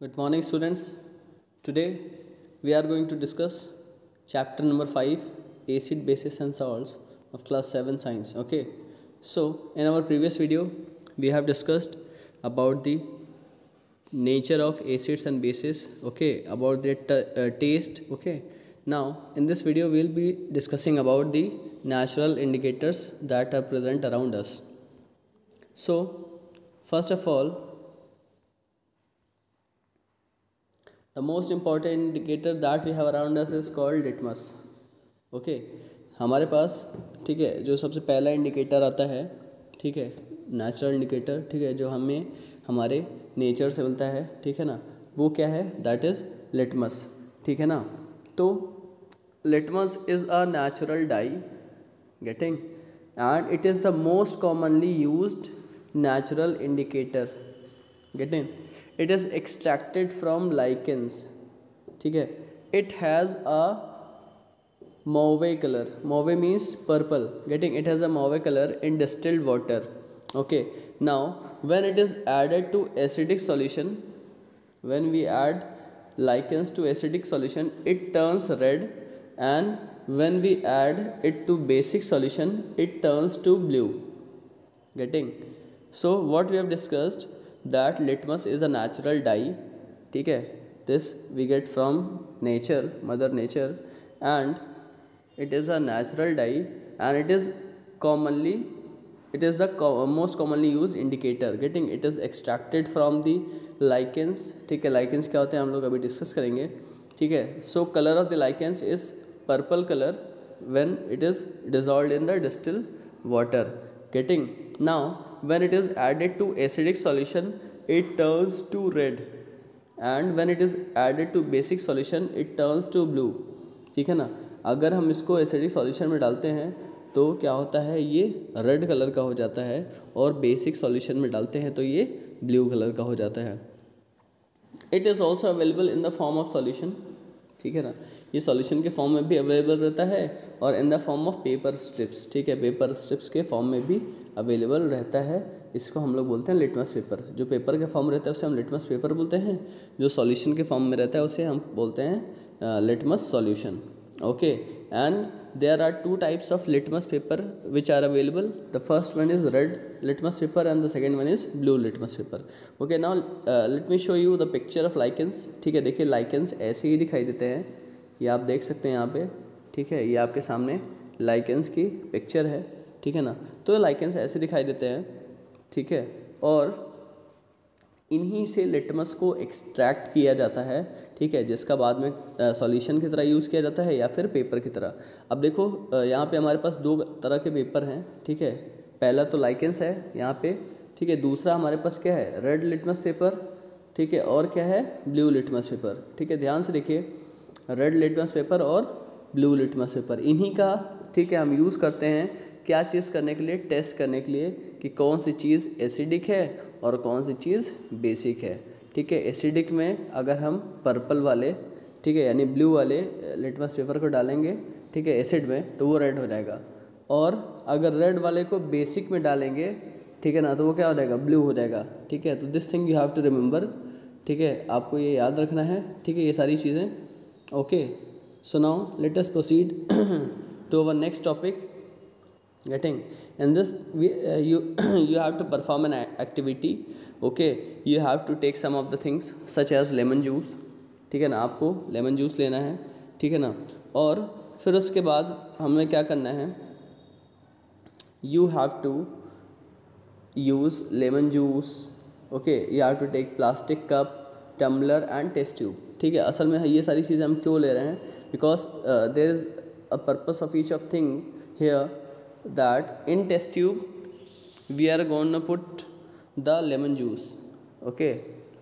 Good morning, students. Today we are going to discuss chapter number 5, acid, bases and salts of class 7 science. Okay, so in our previous video we have discussed about the nature of acids and bases, okay, about their taste. Okay, now in this video we will be discussing about the natural indicators that are present around us. So first of all, the most important indicator that we have around us is called litmus. Okay हमारे पास, ठीक है, जो सबसे पहला indicator आता है, ठीक है, नेचुरल इंडिकेटर, ठीक है, जो हमें हमारे नेचर से मिलता है, ठीक है ना, वो क्या है? दैट इज़ लिटमस, ठीक है ना. तो litmus is a natural die, getting, and it is the most commonly used natural indicator, getting. It is extracted from lichens, ठीक है. It has a mauve color. Mauve means purple, getting. It has a mauve color in distilled water. Okay, now when it is added to acidic solution, when we add lichens to acidic solution, it turns red, and when we add it to basic solution, it turns to blue, getting. So what we have discussed, that litmus is a natural dye, ठीक है. This we get from nature, mother nature, and it is a natural dye, and it is the most commonly used indicator, getting. It is extracted from the lichens, ठीक है. lichens क्या होते हैं हम लोग अभी डिस्कस करेंगे, ठीक है. So color of the lichens is purple color when it is dissolved in the distilled water, getting. Now when it is added to acidic solution, it turns to red, and when it is added to basic solution, it turns to blue, ठीक है ना. अगर हम इसको acidic solution में डालते हैं तो क्या होता है, ये रेड कलर का हो जाता है, और बेसिक सॉल्यूशन में डालते हैं तो ये ब्लू कलर का हो जाता है. It is also available in the form of solution, ठीक है ना. ये सॉल्यूशन के फॉर्म में भी अवेलेबल रहता है, और in the form of paper strips, ठीक है, पेपर स्ट्रिप्स के फॉर्म में भी अवेलेबल रहता है. इसको हम लोग बोलते हैं लिटमस पेपर. जो पेपर के फॉर्म रहता है उसे हम लिटमस पेपर बोलते हैं, जो सॉल्यूशन के फॉर्म में रहता है उसे हम बोलते हैं litmus solution. Okay, and there are two types of litmus paper which are available. The first one is red litmus paper and the second one is blue litmus paper. Okay, now let me show you the picture of lichens. ठीक है, देखिए lichens ऐसे ही दिखाई देते हैं, ये आप देख सकते हैं यहाँ पे, ठीक है. ये आपके सामने लाइकेंस की पिक्चर है, ठीक है ना. तो लाइकेंस ऐसे दिखाई देते हैं, ठीक है, और इन्हीं से लिटमस को एक्सट्रैक्ट किया जाता है, ठीक है, जिसका बाद में सॉल्यूशन की तरह यूज़ किया जाता है या फिर पेपर की तरह. अब देखो यहाँ पे हमारे पास दो तरह के पेपर हैं, ठीक है. पहला तो लाइकेंस है यहाँ पे, ठीक है. दूसरा हमारे पास क्या है, रेड लिटमस पेपर, ठीक है, और क्या है, ब्लू लिटमस पेपर, ठीक है. ध्यान से देखिए, रेड लिटमस पेपर और ब्लू लिटमस पेपर, इन्हीं का, ठीक है, हम यूज़ करते हैं क्या चीज़ करने के लिए, टेस्ट करने के लिए कि कौन सी चीज़ एसिडिक है और कौन सी चीज़ बेसिक है, ठीक है. एसिडिक में अगर हम पर्पल वाले, ठीक है, यानी ब्लू वाले लिटमस पेपर को डालेंगे, ठीक है, एसिड में, तो वो रेड हो जाएगा. और अगर रेड वाले को बेसिक में डालेंगे, ठीक है ना, तो वो क्या हो जाएगा, ब्लू हो जाएगा, ठीक है. तो this thing you have to remember, ठीक है, आपको ये याद रखना है, ठीक है, ये सारी चीज़ें. Okay, so now let us proceed to our next topic. Getting in this you have to perform an activity. Okay, you have to take some of the things such as lemon juice, ठीक है ना. आपको lemon juice लेना है, ठीक है ना. और फिर उसके बाद हमें क्या करना है, you have to use lemon juice. Okay, you have to take plastic cup, tumbler and test tube, ठीक है. असल में ये सारी चीज़ें हम क्यों ले रहे हैं, because there is a purpose of each of thing here, that in test tube we are going to put the lemon juice. okay,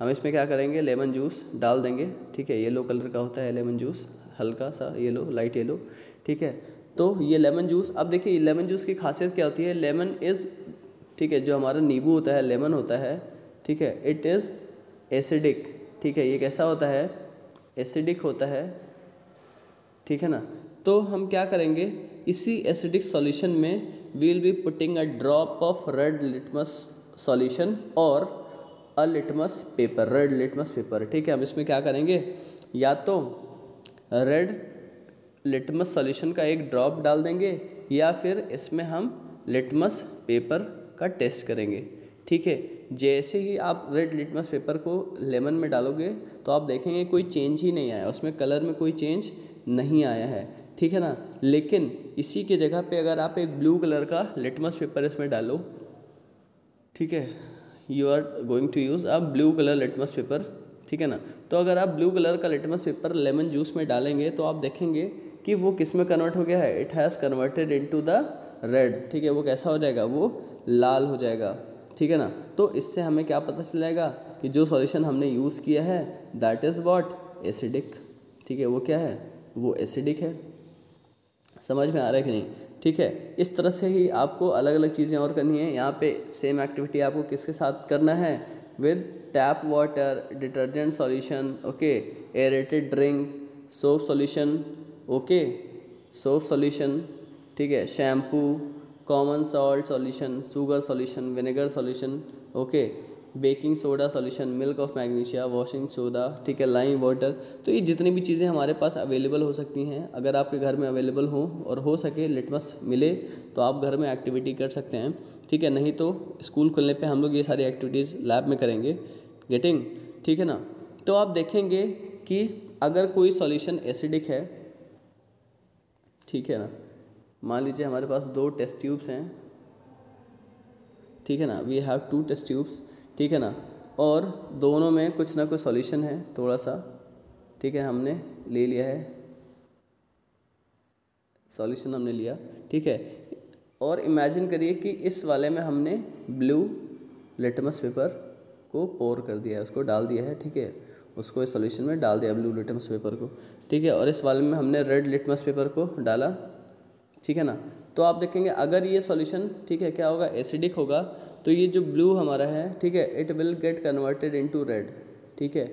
हम इसमें क्या करेंगे, लेमन जूस डाल देंगे, ठीक है. येलो कलर का होता है लेमन जूस, हल्का सा येलो, लाइट येलो, ठीक है. तो ये लेमन जूस, अब देखिए लेमन जूस की खासियत क्या होती है, लेमन इज़, ठीक है, जो हमारा नींबू होता है, लेमन होता है, ठीक है, इट इज़ एसिडिक, ठीक है. ये कैसा होता है, एसिडिक होता है, ठीक है ना. तो हम क्या करेंगे, इसी एसिडिक सॉल्यूशन में we will be putting a drop of red litmus solution और a litmus paper, red litmus paper. ठीक है, हम इसमें क्या करेंगे, या तो रेड लिटमस सॉल्यूशन का एक ड्रॉप डाल देंगे या फिर इसमें हम लिटमस पेपर का टेस्ट करेंगे। ठीक है, जैसे ही आप रेड लिटमस पेपर को लेमन में डालोगे तो आप देखेंगे कोई चेंज ही नहीं आया, उसमें कलर में कोई चेंज नहीं आया है। ठीक है ना, लेकिन इसी के जगह पे अगर आप एक ब्लू कलर का लिटमस पेपर इसमें डालो, ठीक है, you are going to use a blue colour litmus paper. ठीक है ना, तो अगर आप ब्लू कलर का लिटमस पेपर लेमन जूस में डालेंगे तो आप देखेंगे कि वो किस में कन्वर्ट हो गया है, it has converted into the red. ठीक है, वो कैसा हो जाएगा, वो लाल हो जाएगा। ठीक है ना, तो इससे हमें क्या पता चल जाएगा कि जो सॉल्यूशन हमने यूज़ किया है दैट इज़ व्हाट, एसिडिक। ठीक है, वो क्या है, वो एसिडिक है। समझ में आ रहा है कि नहीं। ठीक है, इस तरह से ही आपको अलग अलग चीज़ें और करनी है। यहाँ पे सेम एक्टिविटी आपको किसके साथ करना है, with tap water, detergent solution, okay, aerated drink, soap solution, okay, soap solution, ठीक है, shampoo, common salt solution, sugar solution, vinegar solution, okay, baking soda solution, milk of magnesia, washing soda, ठीक है, lime water. तो ये जितनी भी चीज़ें हमारे पास अवेलेबल हो सकती हैं, अगर आपके घर में अवेलेबल हो और हो सके लिटमस मिले तो आप घर में एक्टिविटी कर सकते हैं। ठीक है, नहीं तो स्कूल खुलने पे हम लोग ये सारी एक्टिविटीज़ लैब में करेंगे। गेटिंग, ठीक है ना। तो आप देखेंगे कि अगर कोई सॉल्यूशन एसिडिक है, ठीक है ना, मान लीजिए हमारे पास 2 टेस्ट ट्यूब्स हैं, ठीक है ना, वी हैव 2 टेस्ट ट्यूब्स, ठीक है ना, और दोनों में कुछ ना कुछ सॉल्यूशन है थोड़ा सा। ठीक है, हमने ले लिया है सॉल्यूशन, हमने लिया। ठीक है, और इमेजिन करिए कि इस वाले में हमने ब्लू लिटमस पेपर को पोर कर दिया है, उसको डाल दिया है। ठीक है, उसको इस सॉल्यूशन में डाल दिया ब्लू लिटमस पेपर को। ठीक है, और इस वाले में हमने रेड लिटमस पेपर को डाला। ठीक है ना, तो आप देखेंगे अगर ये सॉल्यूशन, ठीक है, क्या होगा, एसिडिक होगा, तो ये जो ब्लू हमारा है, ठीक है, it will get converted into red. ठीक है,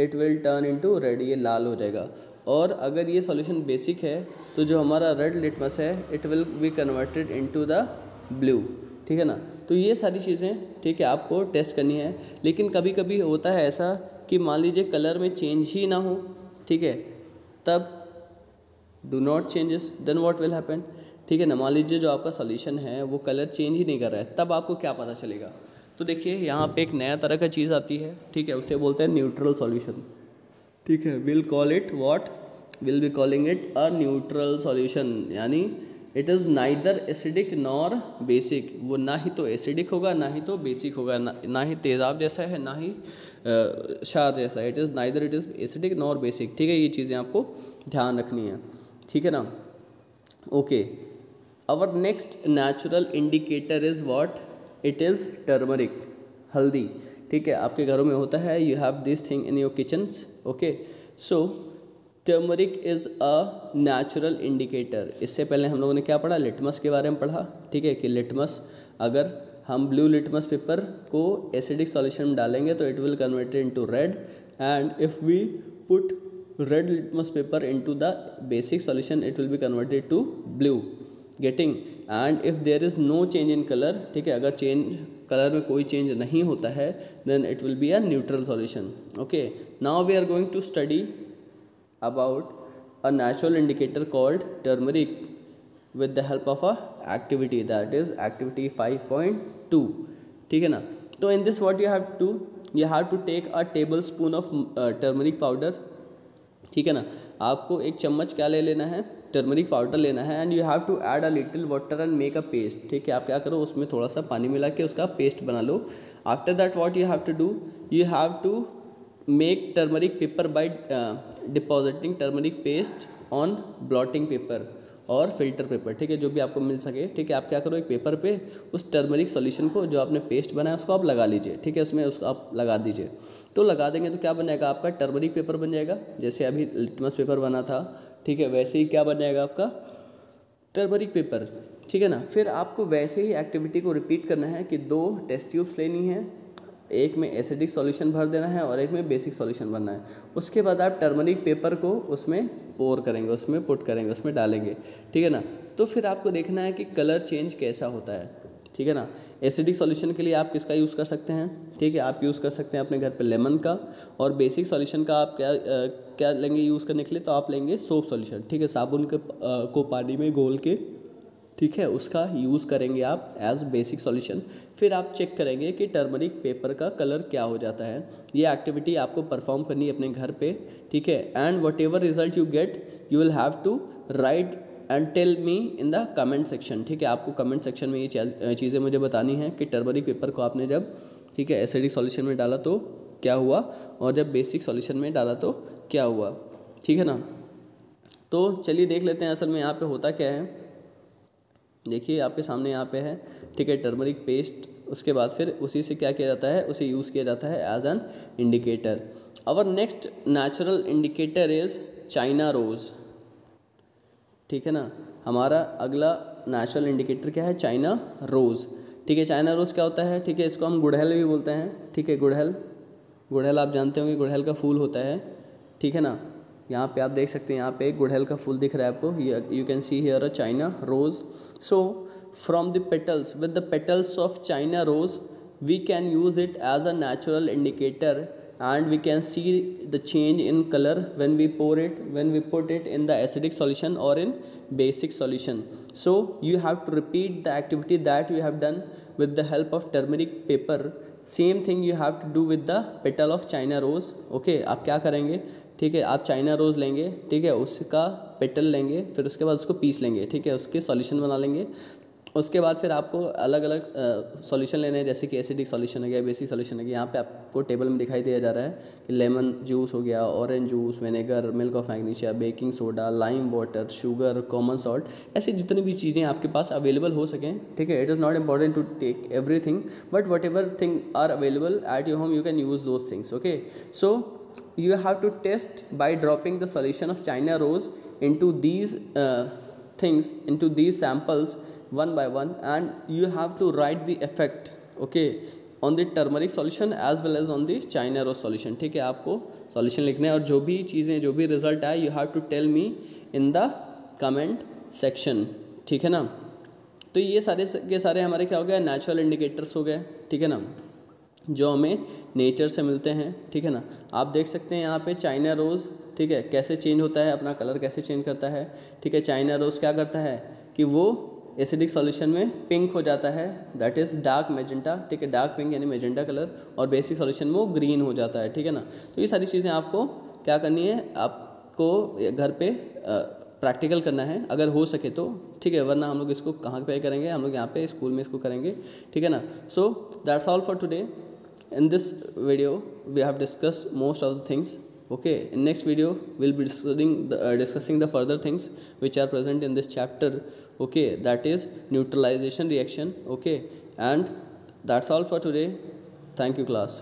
it will turn into red, ये लाल हो जाएगा। और अगर ये सॉल्यूशन बेसिक है तो जो हमारा रेड लिटमस है it will be converted into the blue. ठीक है ना, तो ये सारी चीज़ें, ठीक है, आपको टेस्ट करनी है। लेकिन कभी कभी होता है ऐसा कि मान लीजिए कलर में चेंज ही ना हो, ठीक है, तब do not changes, then what will happen. ठीक है ना, मान लीजिए जो आपका सॉल्यूशन है वो कलर चेंज ही नहीं कर रहा है, तब आपको क्या पता चलेगा। तो देखिए यहाँ पे एक नया तरह का चीज़ आती है, ठीक है, उसे बोलते हैं न्यूट्रल सॉल्यूशन। ठीक है, will call it what, will be calling it a neutral solution, यानी it is neither acidic nor basic. वो ना ही तो एसिडिक होगा ना ही तो बेसिक होगा, ना ही तेज़ाब जैसा है ना ही क्षार जैसा। It is neither, it is acidic nor basic. ठीक है, ये चीज़ें आपको ध्यान रखनी है। ठीक है ना, okay. Our next natural indicator is what, it is turmeric, haldi. ठीक है, आपके घरों में होता है, you have this thing in your kitchens, okay. So turmeric is a natural indicator. इससे पहले हम लोगों ने क्या पढ़ा, लिटमस के बारे में पढ़ा। ठीक है, कि लिटमस, अगर हम ब्लू लिटमस पेपर को एसिडिक सॉल्यूशन में डालेंगे तो it will convert into red, and if we put red litmus paper into the basic solution it will be converted to blue. Getting, and if there is no change in colour, ठीक है, अगर colour में कोई change नहीं होता है, then it will be a neutral solution. Okay, now we are going to study about a natural indicator called turmeric with the help of a activity, that is activity 5.2. ठीक है ना, तो in this what you have to take a tablespoon of turmeric powder. ठीक है ना, आपको एक चम्मच क्या ले लेना है, टर्मरिक पाउडर लेना है, and you have to add a little water and make a paste. ठीक है, आप क्या करो, उसमें थोड़ा सा पानी मिला के उसका पेस्ट बना लो। After that what you have to do, you have to make turmeric paper by depositing turmeric paste on blotting paper और फिल्टर पेपर। ठीक है, जो भी आपको मिल सके। ठीक है, आप क्या करो, एक पेपर पे उस टर्मरिक सॉल्यूशन को, जो आपने पेस्ट बनाया, उसको आप लगा लीजिए। ठीक है, उसमें उसको आप लगा दीजिए। तो लगा देंगे तो क्या बन जाएगा, आपका टर्मरिक पेपर बन जाएगा। जैसे अभी लिटमस पेपर बना था, ठीक है, वैसे ही क्या बन जाएगा आपका टर्मरिक पेपर। ठीक है ना, फिर आपको वैसे ही एक्टिविटी को रिपीट करना है कि 2 टेस्ट ट्यूब्स लेनी है, एक में एसिडिक सॉल्यूशन भर देना है और एक में बेसिक सॉल्यूशन भरना है। उसके बाद आप टर्मरिक पेपर को उसमें पोर करेंगे, उसमें पुट करेंगे, उसमें डालेंगे। ठीक है ना, तो फिर आपको देखना है कि कलर चेंज कैसा होता है। ठीक ठीक है ना। एसिडिक सॉल्यूशन के लिए आप किसका यूज़ कर सकते हैं, ठीक है, आप यूज़ कर सकते हैं अपने घर पे लेमन का। और बेसिक सॉल्यूशन का आप क्या लेंगे यूज़ करने के लिए, तो आप लेंगे सोप सॉल्यूशन, ठीक है, साबुन को पानी में घोल के, ठीक है, उसका यूज़ करेंगे आप एज बेसिक सॉल्यूशन। फिर आप चेक करेंगे कि टर्मरिक पेपर का कलर क्या हो जाता है। ये एक्टिविटी आपको परफॉर्म करनी है अपने घर पे, ठीक है। And whatever result you get you will have to write and tell me in the comment section, ठीक है। आपको कमेंट सेक्शन में ये चीज़ें मुझे बतानी है कि टर्मरिक पेपर को आपने जब, ठीक है, एसिडिक सॉल्यूशन में डाला तो क्या हुआ, और जब बेसिक सॉल्यूशन में डाला तो क्या हुआ, ठीक है ना। तो चलिए देख लेते हैं असल में यहाँ पे होता क्या है। देखिए आपके सामने यहाँ पे है, ठीक है, टर्मरिक पेस्ट। उसके बाद फिर उसी से क्या किया जाता है, उसे यूज़ किया जाता है as an indicator. Our next natural indicator is China rose, ठीक है ना। हमारा अगला नेचुरल इंडिकेटर क्या है, चाइना रोज़, ठीक है। चाइना रोज़ क्या होता है, ठीक है, इसको हम गुड़हल भी बोलते हैं, ठीक है। गुड़हल आप जानते होंगे, गुड़हल का फूल होता है, ठीक है ना। यहाँ पे आप देख सकते हैं, यहाँ पे गुड़हल का फूल दिख रहा है आपको, you can see here a China rose. So from the petals, with the petals of China rose we can use it as a natural indicator and we can see the change in color when we put it in the acidic solution or in basic solution. So you have to repeat the activity that you have done with the help of turmeric paper. Same thing you have to do with the petal of China rose. Okay, आप क्या करेंगे, ठीक है, आप China rose लेंगे, ठीक है, उसका पेटल लेंगे, फिर उसके बाद उसको पीस लेंगे, ठीक है, उसके सॉल्यूशन बना लेंगे। उसके बाद फिर आपको अलग अलग सॉल्यूशन लेने हैं, जैसे कि एसिडिक सॉल्यूशन है गया, बेसिक सॉल्यूशन है गया। यहाँ पे आपको टेबल में दिखाई दिया जा रहा है कि लेमन जूस हो गया, orange juice, vinegar, milk of magnesia, baking soda, lime water, sugar, common salt, ऐसी जितनी भी चीज़ें आपके पास अवेलेबल हो सकें, ठीक है। It is not important to take everything, but whatever thing are available at your home you can use those things, okay. So you have to test by dropping the solution of China rose into these things, into these samples one by one, and you have to write the effect, okay, on the turmeric solution as well as on the China rose solution, ठीक है। आपको solution लिखना है और जो भी चीज़ें, जो भी रिजल्ट आए, you have to tell me in the comment section, ठीक है ना। तो ये सारे के सारे हमारे क्या हो गए, नेचुरल इंडिकेटर्स हो गए, ठीक है ना, जो हमें नेचर से मिलते हैं, ठीक है ना। आप देख सकते हैं यहाँ पे चाइना रोज़, ठीक है, कैसे चेंज होता है, अपना कलर कैसे चेंज करता है, ठीक है। चाइना रोज़ क्या करता है कि वो एसिडिक सॉल्यूशन में पिंक हो जाता है, दैट इज़ डार्क मैजेंटा, ठीक है, डार्क पिंक यानी मैजेंटा कलर, और बेसिक सॉल्यूशन में वो ग्रीन हो जाता है, ठीक है ना। तो ये सारी चीज़ें आपको क्या करनी है, आपको घर पे प्रैक्टिकल करना है अगर हो सके तो, ठीक है, वरना हम लोग इसको कहाँ पे करेंगे, हम लोग यहाँ पे स्कूल में इसको करेंगे, ठीक है ना। So that's all for today. In this video we have discussed most of the things. Okay, in next video we'll be discussing the further things which are present in this chapter. Okay, that is neutralization reaction. Okay, and that's all for today. Thank you class.